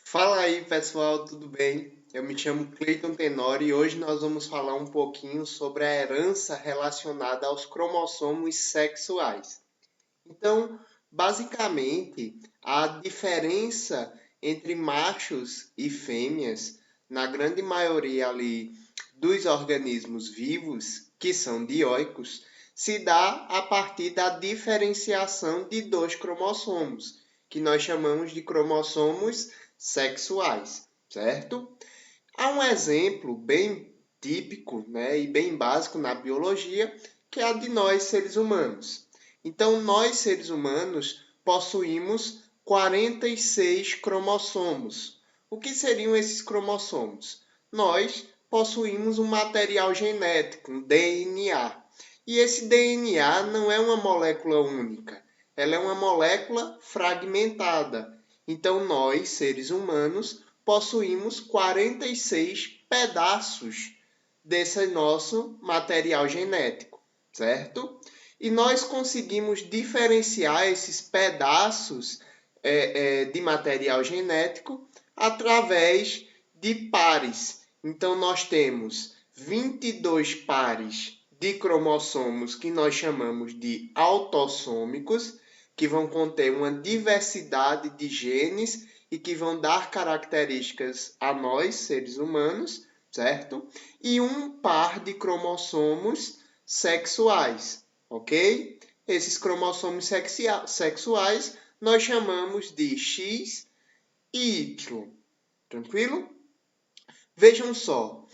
Fala aí, pessoal, tudo bem? Eu me chamo Cleiton Tenório e hoje nós vamos falar um pouquinho sobre a herança relacionada aos cromossomos sexuais. Então, basicamente, a diferença entre machos e fêmeas, na grande maioria ali dos organismos vivos, que são dioicos, se dá a partir da diferenciação de dois cromossomos, que nós chamamos de cromossomos sexuais, certo? Há um exemplo bem típico, né, e bem básico na biologia, que é a de nós, seres humanos. Então, nós, seres humanos, possuímos 46 cromossomos. O que seriam esses cromossomos? Nós possuímos um material genético, um DNA. E esse DNA não é uma molécula única, ela é uma molécula fragmentada. Então, nós, seres humanos, possuímos 46 pedaços desse nosso material genético, certo? E nós conseguimos diferenciar esses pedaços de material genético através de pares. Então, nós temos 22 pares de cromossomos que nós chamamos de autossômicos, que vão conter uma diversidade de genes e que vão dar características a nós, seres humanos, certo? E um par de cromossomos sexuais, ok? Esses cromossomos sexuais nós chamamos de X e Y, tranquilo? Vejam só,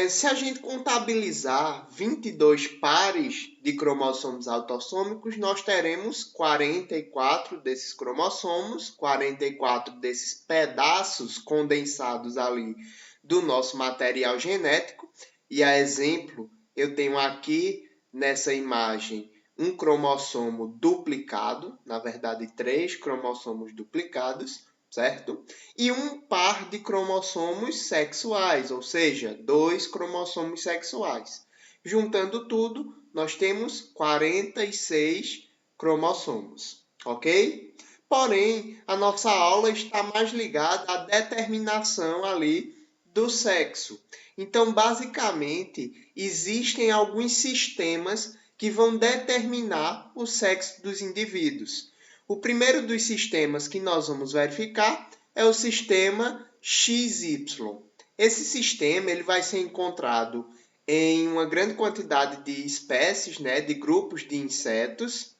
se a gente contabilizar 22 pares de cromossomos autossômicos, nós teremos 44 desses cromossomos, 44 desses pedaços condensados ali do nosso material genético. E a exemplo, eu tenho aqui nessa imagem um cromossomo duplicado, na verdade, 3 cromossomos duplicados, certo? E um par de cromossomos sexuais, ou seja, 2 cromossomos sexuais. Juntando tudo, nós temos 46 cromossomos, ok? Porém, a nossa aula está mais ligada à determinação ali do sexo. Então, basicamente, existem alguns sistemas que vão determinar o sexo dos indivíduos. O primeiro dos sistemas que nós vamos verificar é o sistema XY. Esse sistema ele vai ser encontrado em uma grande quantidade de espécies, né, de grupos de insetos,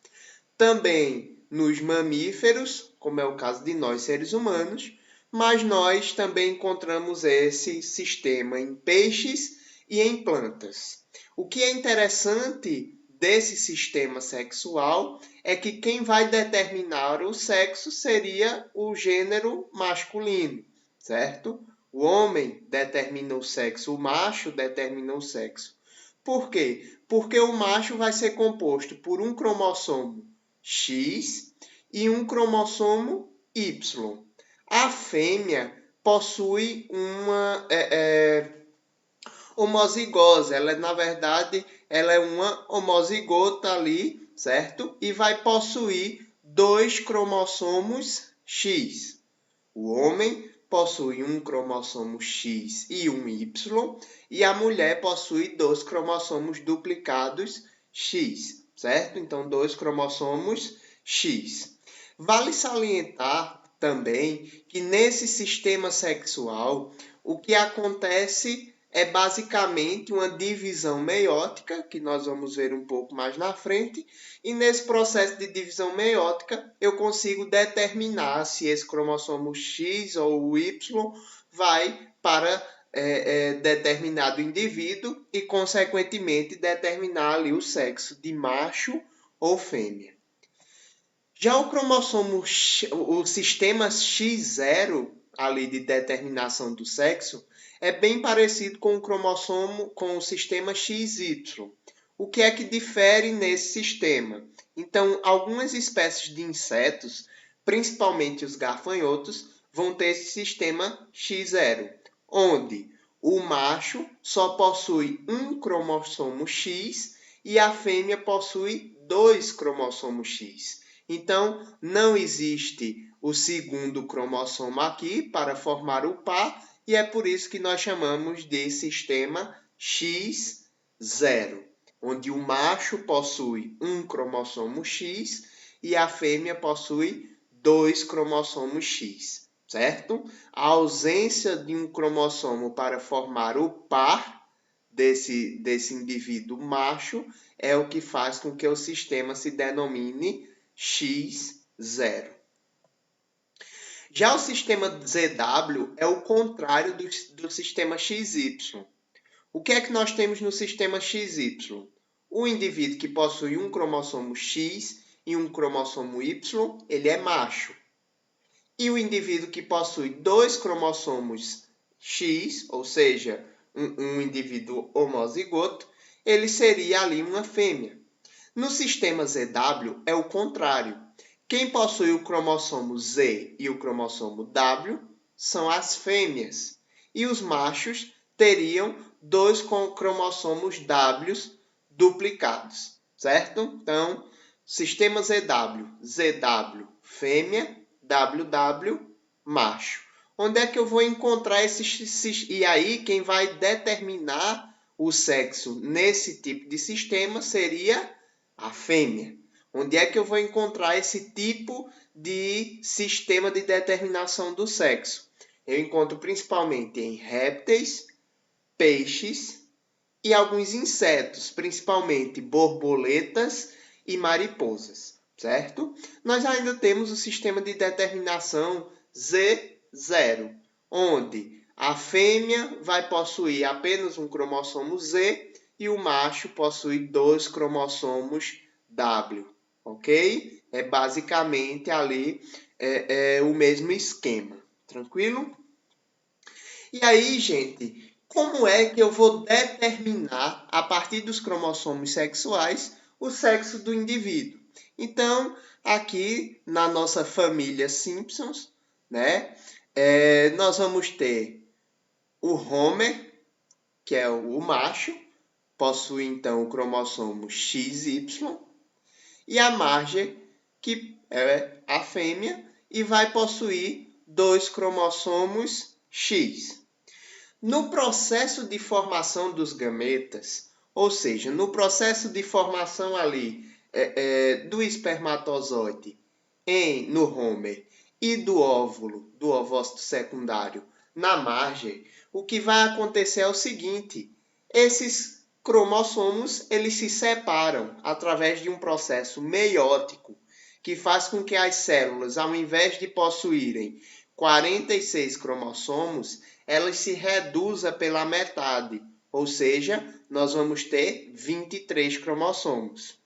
também nos mamíferos, como é o caso de nós seres humanos, mas nós também encontramos esse sistema em peixes e em plantas. O que é interessante desse sistema sexual é que quem vai determinar o sexo seria o gênero masculino, certo? O homem determina o sexo, o macho determina o sexo. Por quê? Porque o macho vai ser composto por um cromossomo X e um cromossomo Y. A fêmea possui uma homozigose. Ela, na verdade, ela é uma homozigota ali, certo? E vai possuir 2 cromossomos X. O homem possui um cromossomo X e um Y, e a mulher possui 2 cromossomos duplicados X, certo? Então, 2 cromossomos X. Vale salientar também que nesse sistema sexual, o que acontece é basicamente uma divisão meiótica, que nós vamos ver um pouco mais na frente, e nesse processo de divisão meiótica eu consigo determinar se esse cromossomo X ou Y vai para determinado indivíduo e, consequentemente, determinar ali o sexo de macho ou fêmea. Já o cromossomo, o sistema X0 ali de determinação do sexo é bem parecido com o cromossomo, com o sistema XY. O que é que difere nesse sistema? Então, algumas espécies de insetos, principalmente os gafanhotos, vão ter esse sistema X0, onde o macho só possui um cromossomo X e a fêmea possui 2 cromossomos X. Então, não existe o segundo cromossomo aqui para formar o par, e é por isso que nós chamamos de sistema X0, onde o macho possui um cromossomo X e a fêmea possui 2 cromossomos X, certo? A ausência de um cromossomo para formar o par desse indivíduo macho é o que faz com que o sistema se denomine X0. Já o sistema ZW é o contrário do sistema XY. O que é que nós temos no sistema XY? O indivíduo que possui um cromossomo X e um cromossomo Y, ele é macho. E o indivíduo que possui 2 cromossomos X, ou seja, um indivíduo homozigoto, ele seria ali uma fêmea. No sistema ZW é o contrário. Quem possui o cromossomo Z e o cromossomo W são as fêmeas. E os machos teriam 2 cromossomos W duplicados, certo? Então, sistema ZW, ZW fêmea, WW macho. Onde é que eu vou encontrar esses... E aí, quem vai determinar o sexo nesse tipo de sistema seria a fêmea. Onde é que eu vou encontrar esse tipo de sistema de determinação do sexo? Eu encontro principalmente em répteis, peixes e alguns insetos, principalmente borboletas e mariposas, certo? Nós ainda temos o sistema de determinação Z0, onde a fêmea vai possuir apenas um cromossomo Z e o macho possui 2 cromossomos W, ok? É basicamente ali o mesmo esquema, tranquilo? E aí, gente, como é que eu vou determinar, a partir dos cromossomos sexuais, o sexo do indivíduo? Então, aqui na nossa família Simpsons, né, nós vamos ter o Homer, que é o macho, possui então o cromossomo XY, e a Marge, que é a fêmea, e vai possuir 2 cromossomos X. No processo de formação dos gametas, ou seja, no processo de formação ali do espermatozoide no Homer e do óvulo, do ovócito secundário na margem, o que vai acontecer é o seguinte: esses cromossomos eles se separam através de um processo meiótico que faz com que as células, ao invés de possuírem 46 cromossomos, elas se reduzam pela metade, ou seja, nós vamos ter 23 cromossomos.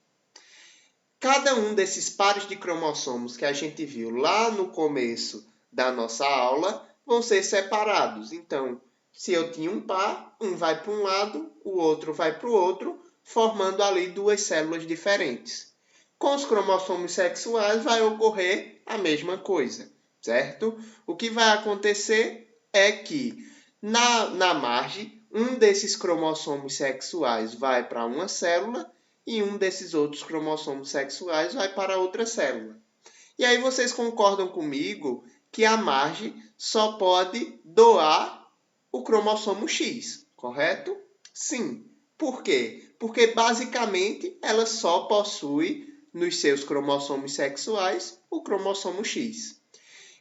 Cada um desses pares de cromossomos que a gente viu lá no começo da nossa aula vão ser separados. Então, se eu tinha um par, um vai para um lado, o outro vai para o outro, formando ali 2 células diferentes. Com os cromossomos sexuais vai ocorrer a mesma coisa, certo? O que vai acontecer é que na margem, um desses cromossomos sexuais vai para uma célula e um desses outros cromossomos sexuais vai para outra célula. E aí vocês concordam comigo que a margem só pode doar o cromossomo X, correto? Sim. Por quê? Porque basicamente ela só possui nos seus cromossomos sexuais o cromossomo X.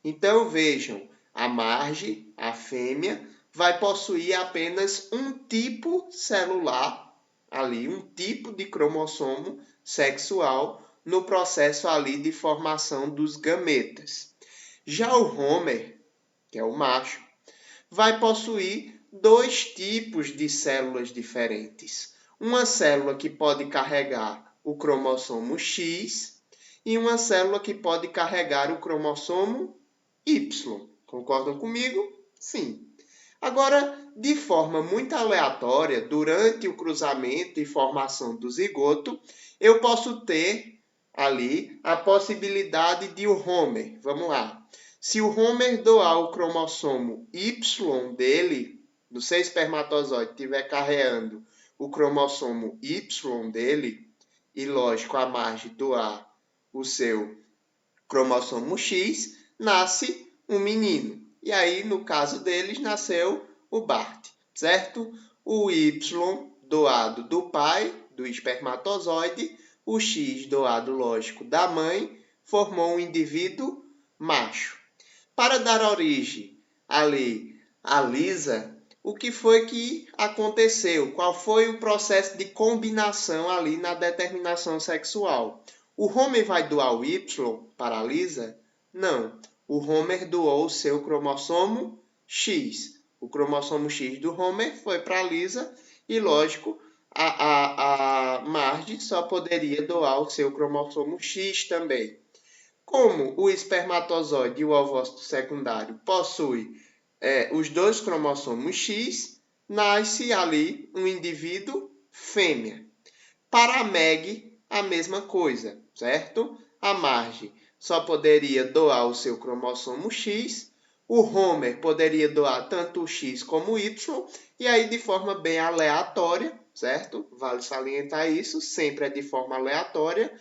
Então vejam, a margem, a fêmea, vai possuir apenas um tipo celular ali, um tipo de cromossomo sexual no processo ali de formação dos gametas. Já o Homer, que é o macho, vai possuir 2 tipos de células diferentes. Uma célula que pode carregar o cromossomo X e uma célula que pode carregar o cromossomo Y. Concordam comigo? Sim. Agora, de forma muito aleatória, durante o cruzamento e formação do zigoto, eu posso ter ali a possibilidade de o Homer. Vamos lá. Se o Homer doar o cromossomo Y dele, do seu espermatozoide, estiver carregando o cromossomo Y dele, e lógico, a margem doar o seu cromossomo X, nasce um menino. E aí, no caso deles, nasceu o Bart, certo? O Y doado do pai, do espermatozoide, o X doado, lógico, da mãe, formou um indivíduo macho. Para dar origem ali a Lisa, o que foi que aconteceu? Qual foi o processo de combinação ali na determinação sexual? O Homer vai doar o Y para a Lisa? Não. O Homer doou o seu cromossomo X. O cromossomo X do Homer foi para a Lisa e, lógico, a Marge só poderia doar o seu cromossomo X também. Como o espermatozoide e o ovócito secundário possuem os dois cromossomos X, nasce ali um indivíduo fêmea. Para a Meg, a mesma coisa, certo? A Marge só poderia doar o seu cromossomo X, o Homer poderia doar tanto o X como o Y, e aí de forma bem aleatória, certo? Vale salientar isso, sempre é de forma aleatória,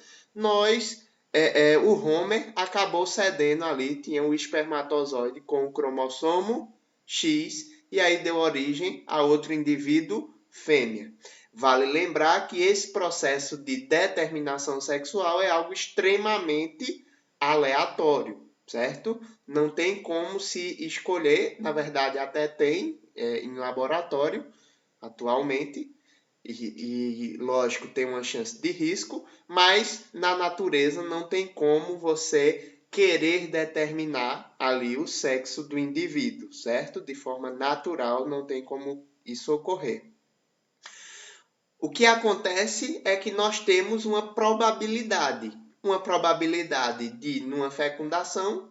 o Homer acabou cedendo ali, tinha o espermatozoide com o cromossomo X, e aí deu origem a outro indivíduo fêmea. Vale lembrar que esse processo de determinação sexual é algo extremamente aleatório, certo? Não tem como se escolher, na verdade até tem em laboratório atualmente, e lógico tem uma chance de risco, mas na natureza não tem como você querer determinar ali o sexo do indivíduo, certo? De forma natural não tem como isso ocorrer. O que acontece é que nós temos uma probabilidade de, numa fecundação,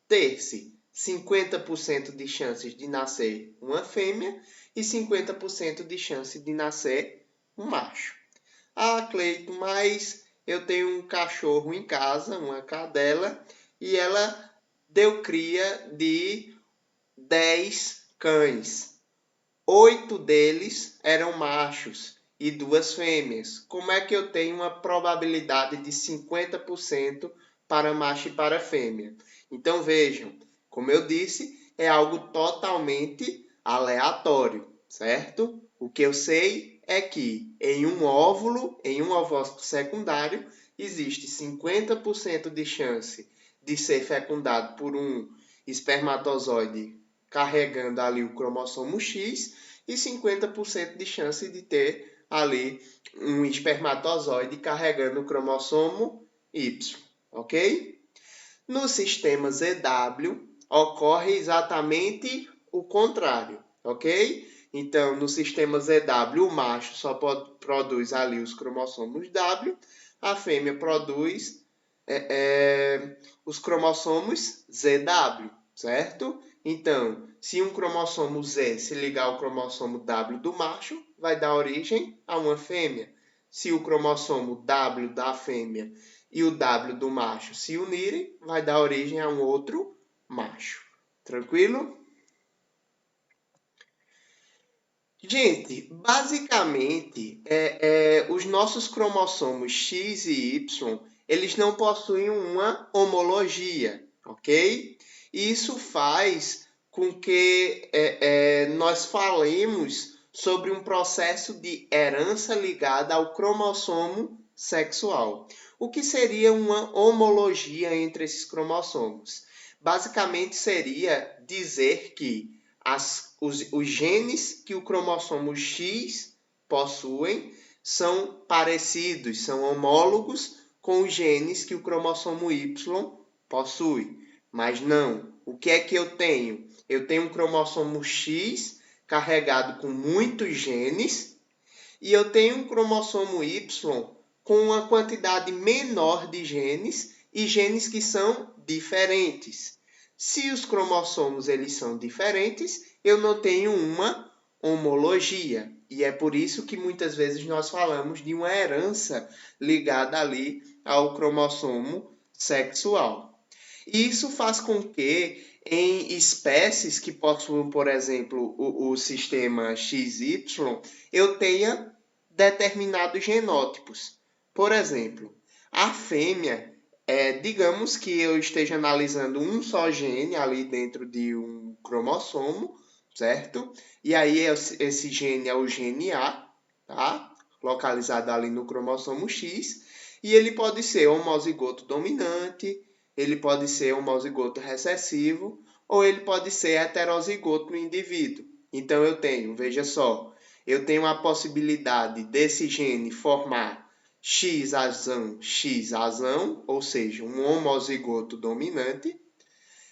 ter-se 50% de chances de nascer uma fêmea e 50% de chance de nascer um macho. Ah, Cleito, mas eu tenho um cachorro em casa, uma cadela, e ela deu cria de 10 cães. 8 deles eram machos e 2 fêmeas. Como é que eu tenho uma probabilidade de 50% para macho e para fêmea? Então vejam, como eu disse, é algo totalmente aleatório, certo? O que eu sei é que em um óvulo, em um ovócito secundário, existe 50% de chance de ser fecundado por um espermatozoide carregando ali o cromossomo X e 50% de chance de ter ali um espermatozoide carregando o cromossomo Y, ok? No sistema ZW ocorre exatamente o contrário, ok? Então, no sistema ZW, o macho só produz ali os cromossomos W, a fêmea produz os cromossomos ZW, certo? Então, se um cromossomo Z se ligar ao cromossomo W do macho, vai dar origem a uma fêmea. Se o cromossomo W da fêmea e o W do macho se unirem, vai dar origem a um outro macho. Tranquilo? Gente, basicamente, os nossos cromossomos X e Y, eles não possuem uma homologia, ok? E isso faz com que nós falemos sobre um processo de herança ligada ao cromossomo sexual. O que seria uma homologia entre esses cromossomos? Basicamente seria dizer que os genes que o cromossomo X possuem são parecidos, são homólogos com os genes que o cromossomo Y possui. Mas não. O que é que eu tenho? Eu tenho um cromossomo X carregado com muitos genes e eu tenho um cromossomo Y com uma quantidade menor de genes e genes que são diferentes. Se os cromossomos eles são diferentes, eu não tenho uma homologia. E é por isso que muitas vezes nós falamos de uma herança ligada ali ao cromossomo sexual. E isso faz com que em espécies que possuem, por exemplo, o sistema XY, eu tenha determinados genótipos. Por exemplo, a fêmea Digamos que eu esteja analisando um só gene ali dentro de um cromossomo, certo? E aí esse gene é o gene A, tá? Localizado ali no cromossomo X, e ele pode ser homozigoto dominante, ele pode ser homozigoto recessivo, ou ele pode ser heterozigoto no indivíduo. Então eu tenho, veja só, eu tenho a possibilidade desse gene formar X-azão, X-azão, ou seja, um homozigoto dominante,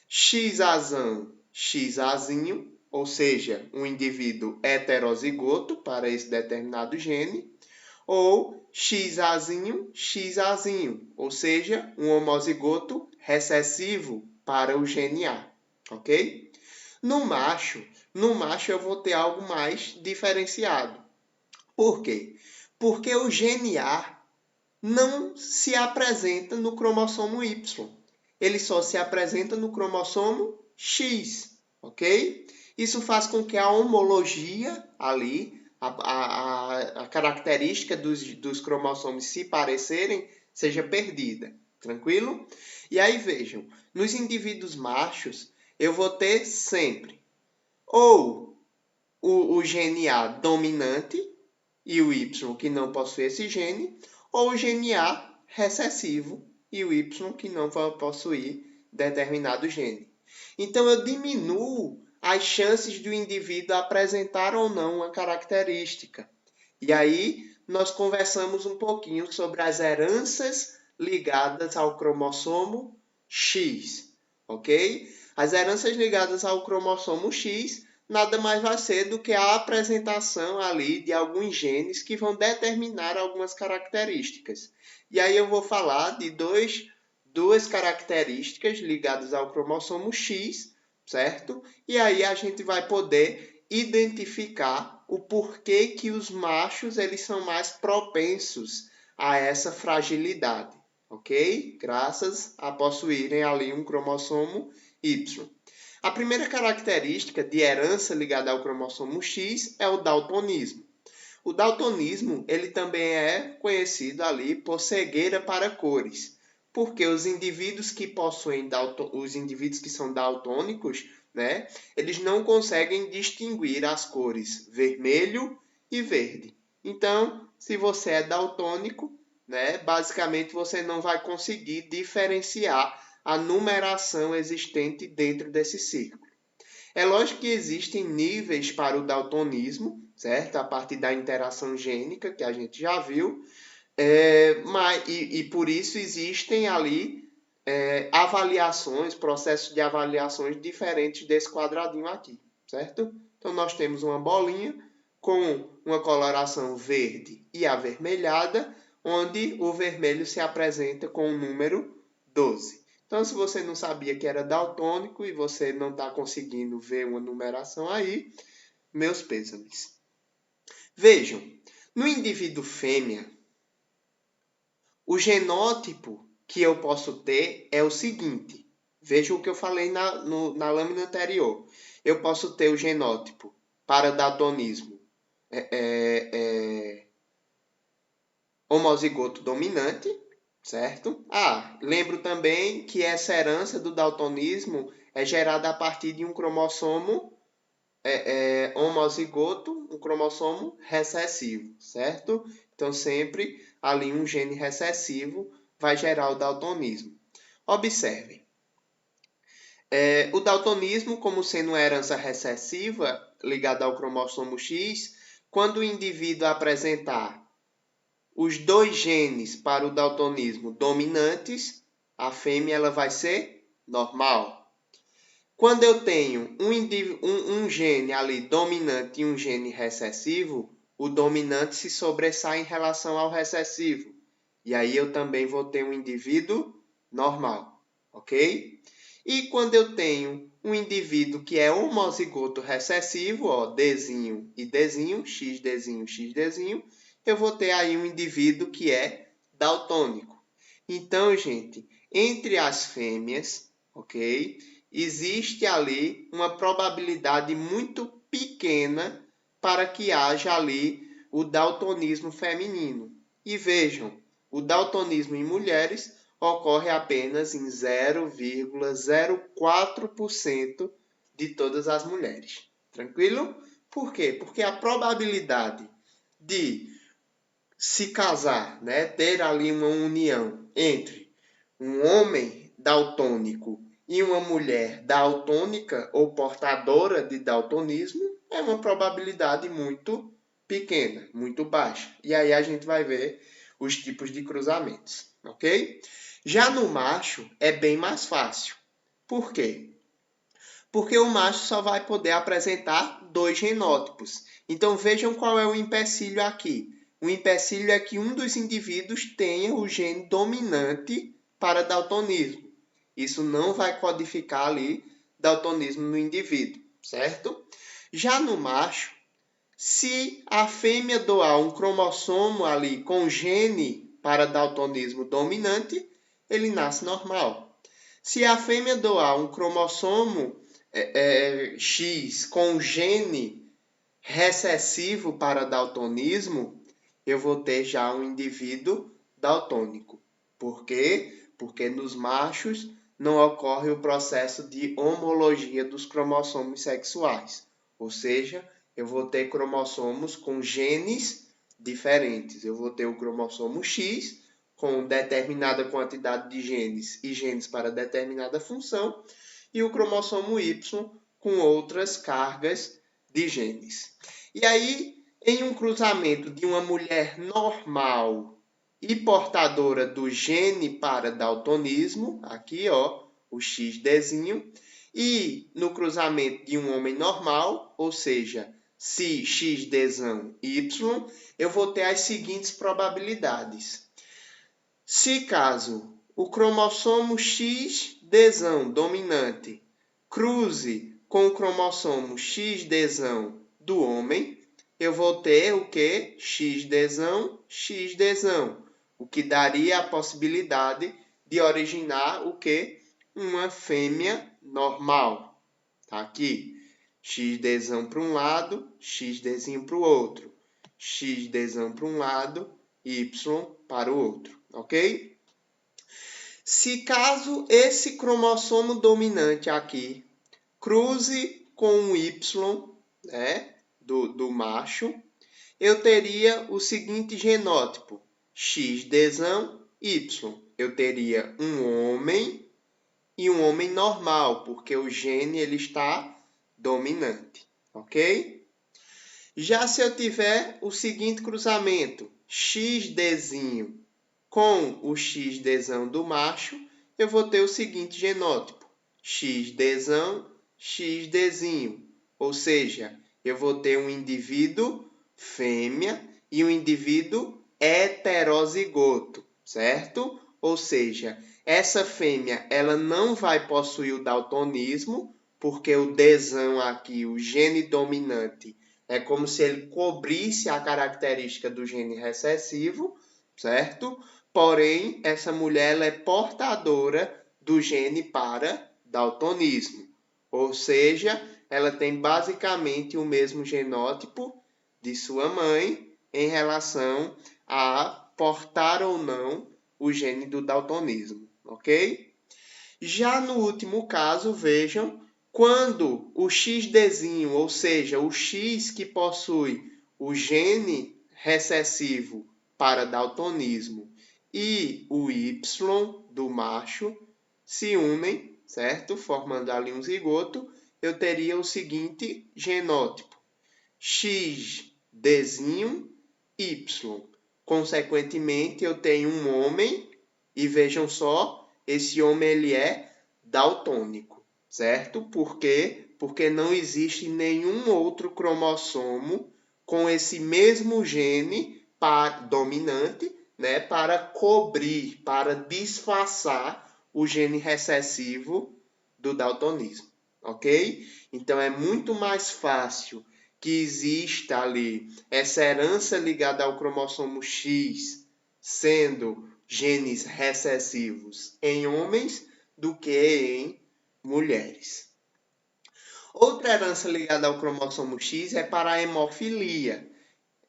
X-azão, X-azinho, ou seja, um indivíduo heterozigoto para esse determinado gene, ou X-azinho, X-azinho, ou seja, um homozigoto recessivo para o gene A, ok? No macho, eu vou ter algo mais diferenciado. Por quê? Porque o gene A não se apresenta no cromossomo Y. Ele só se apresenta no cromossomo X, ok? Isso faz com que a homologia ali, a característica dos cromossomos se parecerem, seja perdida. Tranquilo? E aí vejam, nos indivíduos machos, eu vou ter sempre ou o gene A dominante e o Y que não possui esse gene, ou o gene A recessivo e o Y que não vai possuir determinado gene. Então, eu diminuo as chances do indivíduo apresentar ou não uma característica. E aí, nós conversamos um pouquinho sobre as heranças ligadas ao cromossomo X, ok? As heranças ligadas ao cromossomo X nada mais vai ser do que a apresentação ali de alguns genes que vão determinar algumas características. E aí eu vou falar de duas características ligadas ao cromossomo X, certo? E aí a gente vai poder identificar o porquê que os machos eles são mais propensos a essa fragilidade, ok? Graças a possuírem ali um cromossomo Y. A primeira característica de herança ligada ao cromossomo X é o daltonismo. O daltonismo ele também é conhecido ali por cegueira para cores, porque os indivíduos que possuem os indivíduos que são daltônicos, né, eles não conseguem distinguir as cores vermelho e verde. Então, se você é daltônico, né, basicamente você não vai conseguir diferenciar a numeração existente dentro desse círculo. É lógico que existem níveis para o daltonismo, certo? A partir da interação gênica, que a gente já viu, e por isso existem ali avaliações, processos de avaliações diferentes desse quadradinho aqui, certo? Então, nós temos uma bolinha com uma coloração verde e avermelhada, onde o vermelho se apresenta com o número 12. Então, se você não sabia que era daltônico e você não está conseguindo ver uma numeração aí, meus pêsames. Vejam, no indivíduo fêmea, o genótipo que eu posso ter é o seguinte. Veja o que eu falei na lâmina anterior. Eu posso ter o genótipo para daltonismo homozigoto dominante, certo? Lembro também que essa herança do daltonismo é gerada a partir de um cromossomo homozigoto, um cromossomo recessivo, certo? Então, sempre ali um gene recessivo vai gerar o daltonismo. Observem. O daltonismo, como sendo uma herança recessiva ligada ao cromossomo X, quando o indivíduo apresentar os dois genes para o daltonismo dominantes, a fêmea ela vai ser normal. Quando eu tenho um gene ali dominante e um gene recessivo, o dominante se sobressai em relação ao recessivo. E aí eu também vou ter um indivíduo normal, ok? E quando eu tenho um indivíduo que é homozigoto recessivo, ó, Dzinho e Dzinho, XDzinho, XDzinho, eu vou ter aí um indivíduo que é daltônico. Então, gente, entre as fêmeas, ok? Existe ali uma probabilidade muito pequena para que haja ali o daltonismo feminino. E vejam, o daltonismo em mulheres ocorre apenas em 0,04% de todas as mulheres. Tranquilo? Por quê? Porque a probabilidade de se casar, né, ter ali uma união entre um homem daltônico e uma mulher daltônica ou portadora de daltonismo é uma probabilidade muito pequena, muito baixa. E aí a gente vai ver os tipos de cruzamentos, ok? Já no macho é bem mais fácil. Por quê? Porque o macho só vai poder apresentar 2 genótipos. Então vejam qual é o empecilho aqui. O empecilho é que um dos indivíduos tenha o gene dominante para daltonismo. Isso não vai codificar ali daltonismo no indivíduo, certo? Já no macho, se a fêmea doar um cromossomo ali com gene para daltonismo dominante, ele nasce normal. Se a fêmea doar um cromossomo X com gene recessivo para daltonismo, eu vou ter já um indivíduo daltônico. Por quê? Porque nos machos não ocorre o processo de homologia dos cromossomos sexuais. Ou seja, eu vou ter cromossomos com genes diferentes. Eu vou ter o cromossomo X com determinada quantidade de genes e genes para determinada função, e o cromossomo Y com outras cargas de genes. E aí, em um cruzamento de uma mulher normal e portadora do gene para daltonismo, aqui ó, o XDzinho, e no cruzamento de um homem normal, ou seja, se XDzão Y, eu vou ter as seguintes probabilidades. Se caso o cromossomo XDzão dominante cruze com o cromossomo XDzão do homem, eu vou ter o que? XDzão, XDzão, o que daria a possibilidade de originar o que? Uma fêmea normal. Tá aqui, XDzão para um lado, XDzinho para o outro, XDzão para um lado, Y para o outro, ok? Se caso esse cromossomo dominante aqui cruze com o Y, né, do macho, eu teria o seguinte genótipo, XDzão, Y. Eu teria um homem e um homem normal, porque o gene ele está dominante, ok? Já se eu tiver o seguinte cruzamento, XDzinho com o XDzão do macho, eu vou ter o seguinte genótipo, XDzão, XDzinho. Ou seja, eu vou ter um indivíduo fêmea e um indivíduo heterozigoto, certo? Ou seja, essa fêmea ela não vai possuir o daltonismo, porque o Dzão aqui, o gene dominante, é como se ele cobrisse a característica do gene recessivo, certo? Porém, essa mulher ela é portadora do gene para daltonismo. Ou seja, ela tem basicamente o mesmo genótipo de sua mãe em relação a portar ou não o gene do daltonismo, ok? Já no último caso, vejam, quando o XDzinho, ou seja, o X que possui o gene recessivo para daltonismo e o Y do macho se unem, certo? Formando ali um zigoto, eu teria o seguinte genótipo, XDzinho, Y. Consequentemente, eu tenho um homem, e vejam só, esse homem ele é daltônico, certo? Por quê? Porque não existe nenhum outro cromossomo com esse mesmo gene dominante, né, para cobrir, para disfarçar o gene recessivo do daltonismo, ok? Então é muito mais fácil que exista ali essa herança ligada ao cromossomo X, sendo genes recessivos em homens do que em mulheres. Outra herança ligada ao cromossomo X é para a hemofilia.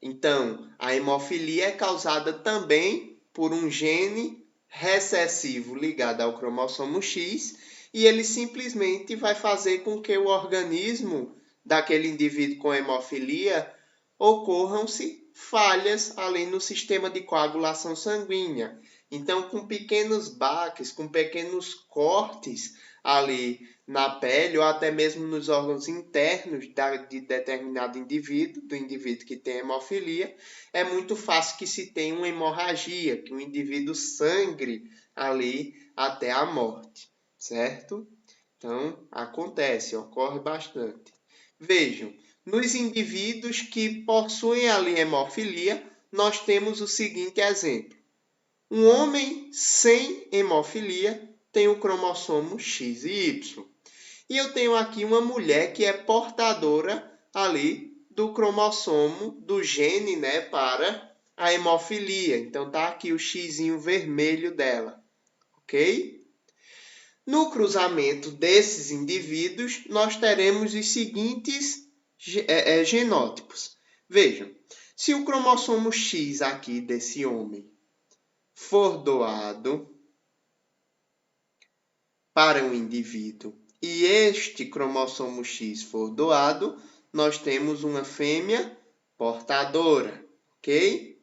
Então, a hemofilia é causada também por um gene recessivo ligado ao cromossomo X e ele simplesmente vai fazer com que o organismo daquele indivíduo com hemofilia ocorram-se falhas ali no sistema de coagulação sanguínea. Então, com pequenos baques, com pequenos cortes ali na pele ou até mesmo nos órgãos internos de determinado indivíduo, do indivíduo que tem hemofilia, é muito fácil que se tenha uma hemorragia, que o indivíduo sangre ali até a morte, certo? Então, acontece, ocorre bastante. Vejam, nos indivíduos que possuem ali hemofilia, nós temos o seguinte exemplo. Um homem sem hemofilia tem o cromossomo X e Y. E eu tenho aqui uma mulher que é portadora ali do cromossomo, do gene, né, para a hemofilia. Então tá aqui o xizinho vermelho dela, ok? No cruzamento desses indivíduos, nós teremos os seguintes genótipos. Vejam, se o cromossomo X aqui desse homem for doado para um indivíduo e este cromossomo X for doado, nós temos uma fêmea portadora, ok?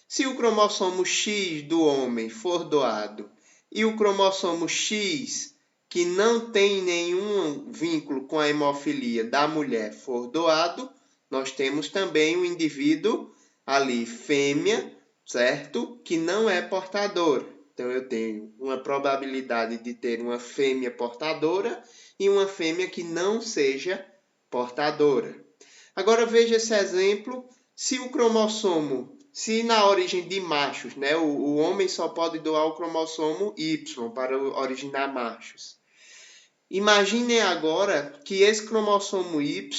Se o cromossomo X do homem for doado e o cromossomo X, que não tem nenhum vínculo com a hemofilia da mulher, for doado, nós temos também um indivíduo ali, fêmea, certo? Que não é portadora. Então, eu tenho uma probabilidade de ter uma fêmea portadora e uma fêmea que não seja portadora. Agora, veja esse exemplo. Se o cromossomo, se na origem de machos, né, o homem só pode doar o cromossomo Y para originar machos. Imaginem agora que esse cromossomo Y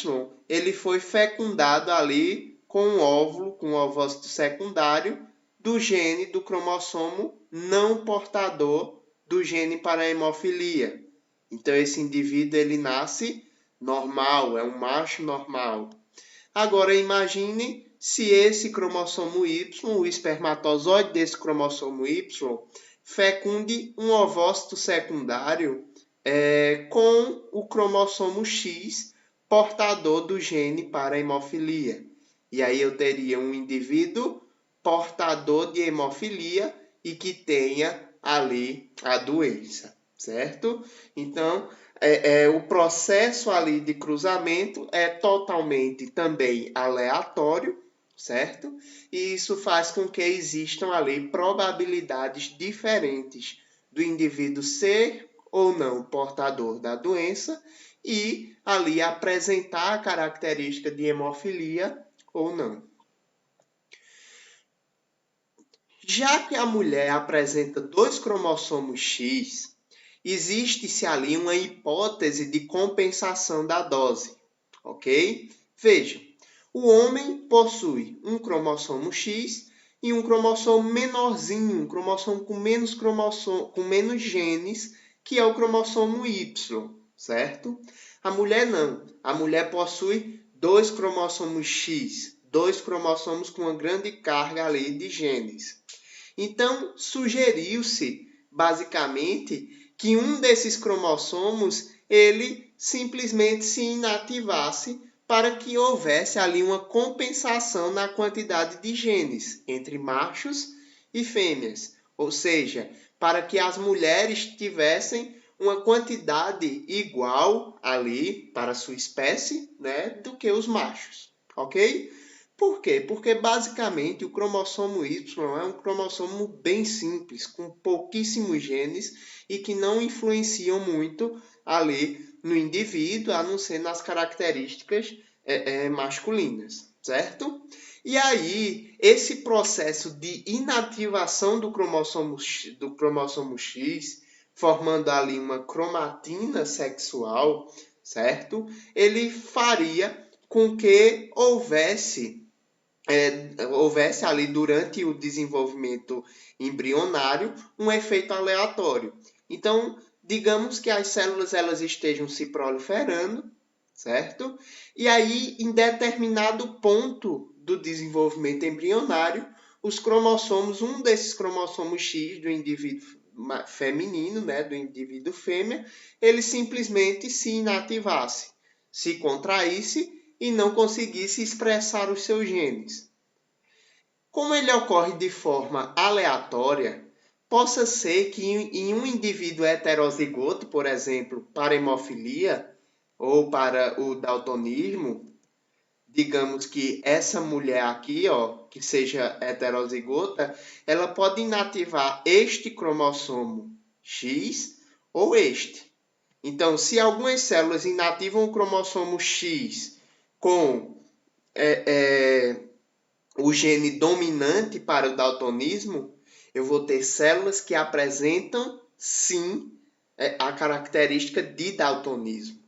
ele foi fecundado ali com um óvulo, com um ovócito secundário, do gene do cromossomo não portador do gene para a hemofilia. Então, esse indivíduo ele nasce normal, é um macho normal. Agora, imaginem se esse cromossomo Y, o espermatozoide desse cromossomo Y, fecunde um ovócito secundário com o cromossomo X portador do gene para a hemofilia. E aí eu teria um indivíduo portador de hemofilia e que tenha ali a doença, certo? Então, o processo ali de cruzamento é totalmente também aleatório, certo? E isso faz com que existam ali probabilidades diferentes do indivíduo ser ou não portador da doença e ali apresentar a característica de hemofilia ou não. Já que a mulher apresenta 2 cromossomos X, existe-se ali uma hipótese de compensação da dose, ok? Veja, o homem possui um cromossomo X e um cromossomo menorzinho, um cromossomo com menos genes, que é o cromossomo Y, certo? A mulher não. A mulher possui 2 cromossomos X, 2 cromossomos com uma grande carga ali de genes. Então, sugeriu-se, basicamente, que um desses cromossomos ele simplesmente se inativasse para que houvesse ali uma compensação na quantidade de genes entre machos e fêmeas, ou seja, para que as mulheres tivessem uma quantidade igual ali para a sua espécie, né, do que os machos, ok? Por quê? Porque basicamente o cromossomo Y é um cromossomo bem simples, com pouquíssimos genes e que não influenciam muito ali no indivíduo, a não ser nas características masculinas, certo? E aí, esse processo de inativação do cromossomo X, formando ali uma cromatina sexual, certo? Ele faria com que houvesse ali durante o desenvolvimento embrionário um efeito aleatório. Então, digamos que as células elas estejam se proliferando, certo? E aí, em determinado ponto do desenvolvimento embrionário, os cromossomos, um desses cromossomos X do indivíduo feminino, né, do indivíduo fêmea, ele simplesmente se inativasse, se contraísse e não conseguisse expressar os seus genes. Como ele ocorre de forma aleatória, possa ser que em um indivíduo heterozigoto, por exemplo, para hemofilia ou para o daltonismo, digamos que essa mulher aqui, ó, que seja heterozigota, ela pode inativar este cromossomo X ou este. Então, se algumas células inativam o cromossomo X com o gene dominante para o daltonismo, eu vou ter células que apresentam, sim, a característica de daltonismo,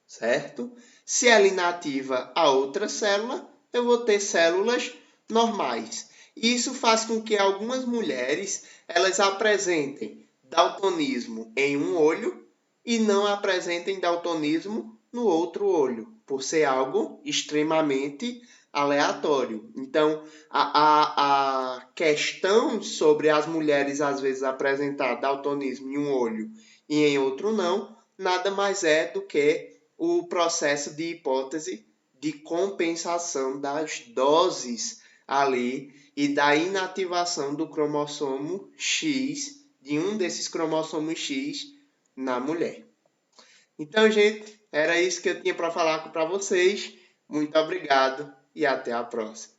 certo? Se ela inativa a outra célula, eu vou ter células normais. Isso faz com que algumas mulheres elas apresentem daltonismo em um olho e não apresentem daltonismo no outro olho, por ser algo extremamente aleatório. Então, a questão sobre as mulheres às vezes apresentar daltonismo em um olho e em outro não, nada mais é do que o processo de hipótese de compensação das doses ali e da inativação do cromossomo X, de um desses cromossomos X na mulher. Então, gente, era isso que eu tinha para falar para vocês. Muito obrigado e até a próxima.